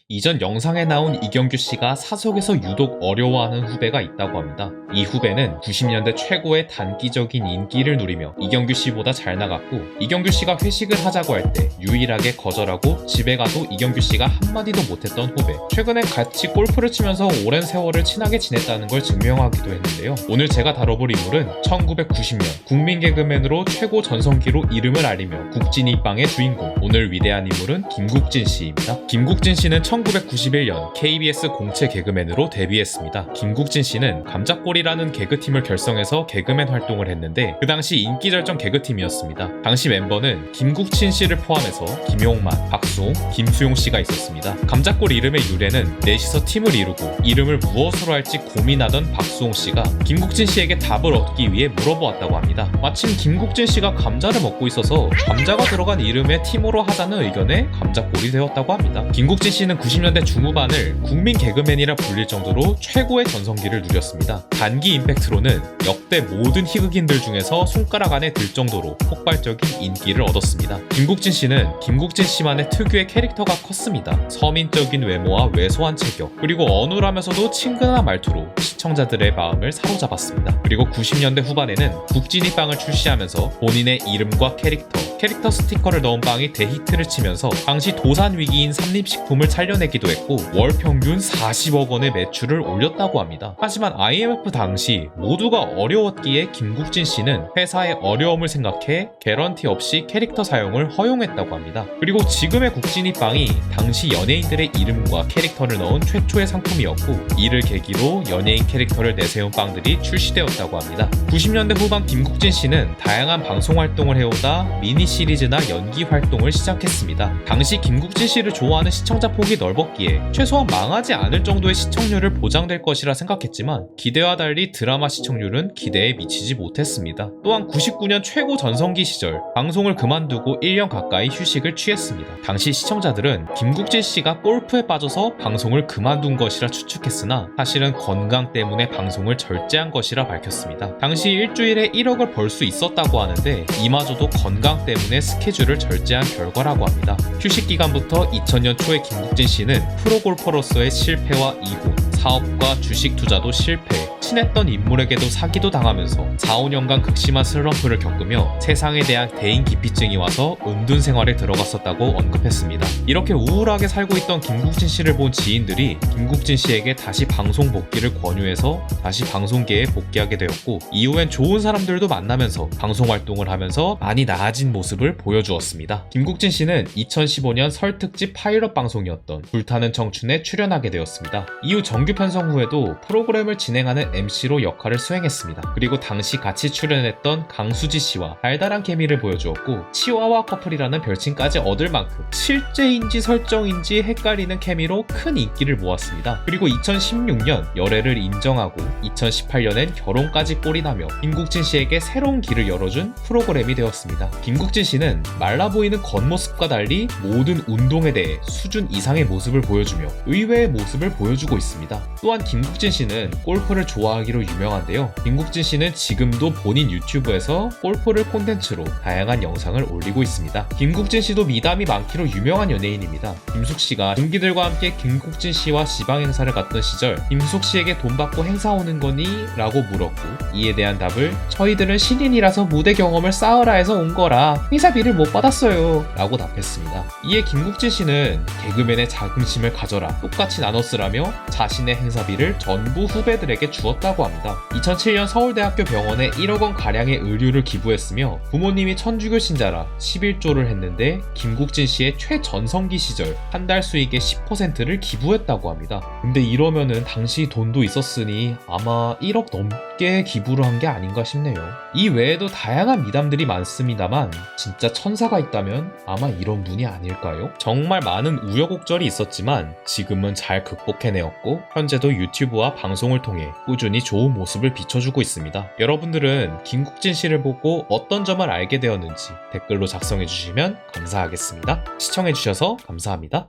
이전 영상에 나온 이경규 씨가 사석에서 유독 어려워하는 후배가 있다고 합니다. 이 후배는 90년대 최고의 단기적인 인기를 누리며 이경규 씨보다 잘 나갔고, 이경규 씨가 회식을 하자고 할 때 유일하게 거절하고 집에 가도 이경규 씨가 한마디도 못했던 후배. 최근에 같이 골프를 치면서 오랜 세월을 친하게 지냈다는 걸 증명하기도 했는데요. 오늘 제가 다뤄볼 인물은 1990년 국민 개그맨으로 최고 전성기로 이름을 알리며 국진이빵의 주인공. 오늘 위대한 인물은 김국진 씨입니다. 김국진 씨는 1991년 KBS 공채 개그맨으로 데뷔했습니다. 김국진 씨는 감자골이라는 개그팀을 결성해서 개그맨 활동을 했는데, 그 당시 인기절정 개그팀이었습니다. 당시 멤버는 김국진 씨를 포함해서 김용만, 박수홍, 김수용 씨가 있었습니다. 감자골 이름의 유래는 넷이서 팀을 이루고 이름을 무엇으로 할지 고민하던 박수홍 씨가 김국진 씨에게 답을 얻기 위해 물어보았다고 합니다. 마침 김국진 씨가 감자를 먹고 있어서 감자가 들어간 이름의 팀으로 하자는 의견에 감자골이 되었다고 합니다. 김국진 씨는 90년대 중후반을 국민 개그맨이라 불릴 정도로 최고의 전성기를 누렸습니다. 단기 임팩트로는 역대 모든 희극인들 중에서 손가락 안에 들 정도로 폭발적인 인기를 얻었습니다. 김국진 씨는 김국진 씨만의 특유의 캐릭터가 컸습니다. 서민적인 외모와 왜소한 체격, 그리고 어눌하면서도 친근한 말투로 시청자들의 마음을 사로잡았습니다. 그리고 90년대 후반에는 국진이빵을 출시하면서 본인의 이름과 캐릭터 스티커를 넣은 빵이 대히트를 치면서 당시 도산 위기인 삼립식품을 살려내기도 했고, 월 평균 40억 원의 매출을 올렸다고 합니다. 하지만 IMF 당시 모두가 어려웠기에 김국진 씨는 회사의 어려움을 생각해 개런티 없이 캐릭터 사용을 허용했다고 합니다. 그리고 지금의 국진이빵이 당시 연예인들의 이름과 캐릭터를 넣은 최초의 상품이었고, 이를 계기로 연예인 캐릭터를 내세운 빵들이 출시되었다고 합니다. 90년대 후반 김국진 씨는 다양한 방송 활동을 해오다 미니 시리즈나 연기 활동을 시작했습니다. 당시 김국진 씨를 좋아하는 시청자 폭이 넓었기에 최소한 망하지 않을 정도의 시청률을 보장될 것이라 생각했지만, 기대와 달리 드라마 시청률은 기대에 미치지 못했습니다. 또한 99년 최고 전성기 시절 방송을 그만두고 1년 가까이 휴식을 취했습니다. 당시 시청자들은 김국진 씨가 골프에 빠져서 방송을 그만둔 것이라 추측했으나 사실은 건강 때문에 방송을 절제한 것이라 밝혔습니다. 당시 일주일에 1억을 벌 수 있었다고 하는데, 이마저도 건강 때문에 스케줄을 절제한 결과라고 합니다. 휴식 기간부터 2000년 초에 김국진 씨는 프로골퍼로서의 실패와 이혼, 사업과 주식 투자도 실패, 친했던 인물에게도 사기도 당하면서 4, 5년간 극심한 슬럼프를 겪으며 세상에 대한 대인기피증이 와서 은둔 생활에 들어갔었다고 언급했습니다. 이렇게 우울하게 살고 있던 김국진 씨를 본 지인들이 김국진 씨에게 다시 방송 복귀를 권유해서 다시 방송계에 복귀하게 되었고, 이후엔 좋은 사람들도 만나면서 방송 활동을 하면서 많이 나아진 모습을 보여주었습니다. 김국진 씨는 2015년 설 특집 파일럿 방송이었던 불타는 청춘에 출연하게 되었습니다. 이후 정규 편성 후에도 프로그램을 진행하는 MC로 역할을 수행했습니다. 그리고 당시 같이 출연했던 강수지 씨와 달달한 케미를 보여주었고, 치와와 커플이라는 별칭까지 얻을 만큼 실제인지 설정인지 헷갈리는 케미로 큰 인기를 모았습니다. 그리고 2016년 열애를 인정하고 2018년엔 결혼까지 꼴이나며 김국진 씨에게 새로운 길을 열어준 프로그램이 되었습니다. 김국진 씨는 말라 보이는 겉모습과 달리 모든 운동에 대해 수준 이상의 모습을 보여주며 의외의 모습을 보여주고 있습니다. 또한 김국진 씨는 골프를 좋아하기로 유명한데요. 김국진 씨는 지금도 본인 유튜브에서 골프를 콘텐츠로 다양한 영상을 올리고 있습니다. 김국진 씨도 미담이 많기로 유명한 연예인입니다. 김숙 씨가 동기들과 함께 김국진 씨와 지방 행사를 갔던 시절 김숙 씨에게 돈 받고 행사 오는 거니? 라고 물었고, 이에 대한 답을 저희들은 신인이라서 무대 경험을 쌓으라 해서 온 거라 행사비를 못 받았어요 라고 답했습니다. 이에 김국진 씨는 개그맨의 자긍심을 가져라, 똑같이 나눠 쓰라며 자신의 행사비를 전부 후배들에게 주었다고 합니다. 2007년 서울대학교 병원에 1억 원 가량의 의류를 기부했으며, 부모님이 천주교 신자라 11조를 했는데 김국진 씨의 최전성기 시절 한 달 수익의 10%를 기부했다고 합니다. 근데 이러면은 당시 돈도 있었으니 아마 1억 넘게 기부를 한 게 아닌가 싶네요. 이 외에도 다양한 미담들이 많습니다만 진짜 천사가 있다면 아마 이런 분이 아닐까요? 정말 많은 우여곡절이 있었지만 지금은 잘 극복해내었고, 현재도 유튜브와 방송을 통해 꾸준히 좋은 모습을 비춰주고 있습니다. 여러분들은 김국진 씨를 보고 어떤 점을 알게 되었는지 댓글로 작성해주시면 감사하겠습니다. 시청해주셔서 감사합니다.